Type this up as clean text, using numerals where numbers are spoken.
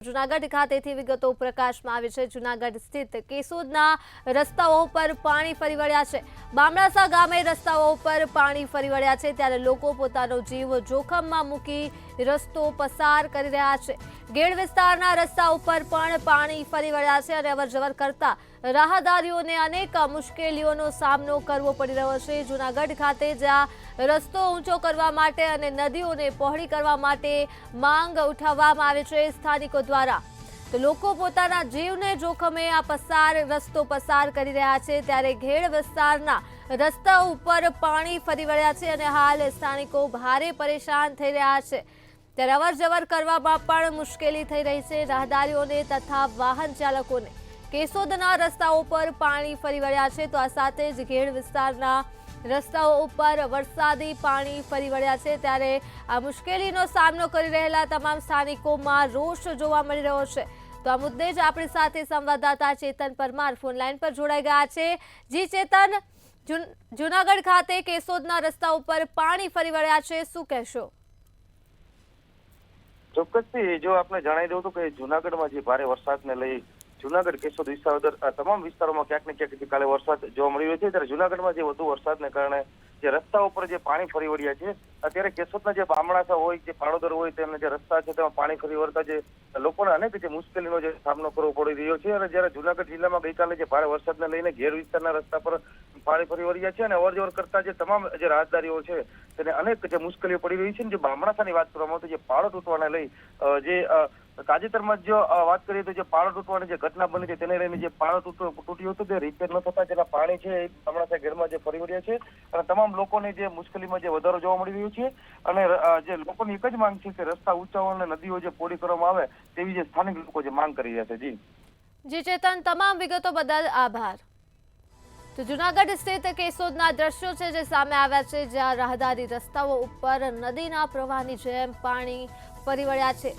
જૂનાગઢ ખાતેથી વિગતો પ્રકાશમાં આવી છે। જૂનાગઢ સ્થિત કેશોદના રસ્તાઓ પર પાણી ફરી વળ્યા છે। બામણાસા ગામે રસ્તાઓ પર પાણી ફરી વળ્યા છે, ત્યારે લોકો પોતાનો જીવ જોખમમાં મૂકી રસ્તો પસાર કરી રહ્યા છે। ગેડ વિસ્તારના રસ્તા ઉપર પણ પાણી ફરી વળ્યા છે અને અવરજવર કરતા રાહદારીઓને અનેક મુશ્કેલીઓનો સામનો કરવો પડી રહ્યો છે। જૂનાગઢ ખાતે જ્યાં રસ્તો ઊંચો કરવા માટે અને નદીઓને પહોળી કરવા માટે માંગ ઉઠાવવામાં આવે છે સ્થાનિકો દ્વારા, તો લોકો પોતાના જીવને જોખમે આ રસ્તો પસાર કરી રહ્યા છે। ત્યારે ઘેડ વિસ્તારના રસ્તા ઉપર પાણી ફરી વળ્યા છે અને હાલ સ્થાનિકો ભારે પરેશાન થઈ રહ્યા છે। ત્યારે અવરજવર કરવામાં પણ મુશ્કેલી થઈ રહી છે રાહદારીઓને તથા વાહન ચાલકોને। કેશોદના રસ્તાઓ પર પાણી ફરી વળ્યા છે, તો આ સાથે જ ઘેડ વિસ્તારના રસ્તાઓ ઉપર વરસાદી પાણી ફરી વળ્યા છે। ત્યારે આ મુશ્કેલીનો સામનો કરી રહેલા તમામ સ્થાનિકોમાં રોષ જોવા મળી રહ્યો છે। તો આ મુદ્દે જ આપણી સાથે સંવાદદાતા ચેતન પરમાર ફોન લાઈન પર જોડાઈ ગયા છે। જી ચેતન, જૂનાગઢ ખાતે કેશોદના રસ્તા ઉપર પાણી ફરી વળ્યા છે, શું કહેશો? ચોક્કસથી જો આપને જણાવી દઉં તો કે જૂનાગઢમાં જે ભારે વરસાદને લઈ જૂનાગઢ કેશોદ વિસ્તાર તમામ વિસ્તારોમાં ક્યાંક ને ક્યાંક કાલે વરસાદ જોવા મળી રહ્યો છે। ત્યારે જૂનાગઢમાં જે વધુ વરસાદને કારણે જે રસ્તા ઉપર જે પાણી ફરી વળ્યા છે, અત્યારે કેશોદના જે બામણાસા હોય, જે પાડોદર હોય, તેના જે રસ્તા છે તેમાં પાણી ફરી વળતા જે લોકોને અનેક જે મુશ્કેલીનો જે સામનો કરવો પડી રહ્યો છે। અને જ્યારે જૂનાગઢ જિલ્લામાં ગઈકાલે જે ભારે વરસાદને લઈને ઘેર વિસ્તારના રસ્તા પર પાણી ફરી વળ્યા છે અને અવરજવર કરતા જે તમામ જે રાહદારીઓ છે તેને અનેક જે મુશ્કેલીઓ પડી રહી છે। જે બામણાસાની વાત કરવામાં આવે તો જે પાળો તૂટવાને લઈ જે તાજેતરમાં જો વાત કરીએ તો જે પાળો તૂટવાની જે ઘટના બની છે તેને લઈને જે પાળો તૂટ્યો હતો તે રિપેર ન થતા જેના પાણી છે એ બામણાસા ઘેરમાં જે ફરી વળ્યા છે અને તમામ લોકોને જે મુશ્કેલીમાં જે વધારો જોવા મળી રહ્યો છે। અને જે લોકોની એક જ માંગ છે કે રસ્તા ઊંચાઓ અને નદીઓ જે પહોળી કરવામાં આવે તેવી જે સ્થાનિક લોકો જે માંગ કરી રહ્યા છે। જી ચેતન, તમામ વિગતો બદલ આભાર। તો જૂનાગઢ સ્થિત કેશોદના દ્રશ્યો છે જે સામે આવ્યા છે, જ્યાં રાહદારી રસ્તાઓ ઉપર નદીના પ્રવાહની જેમ પાણી ફરી વળ્યા છે।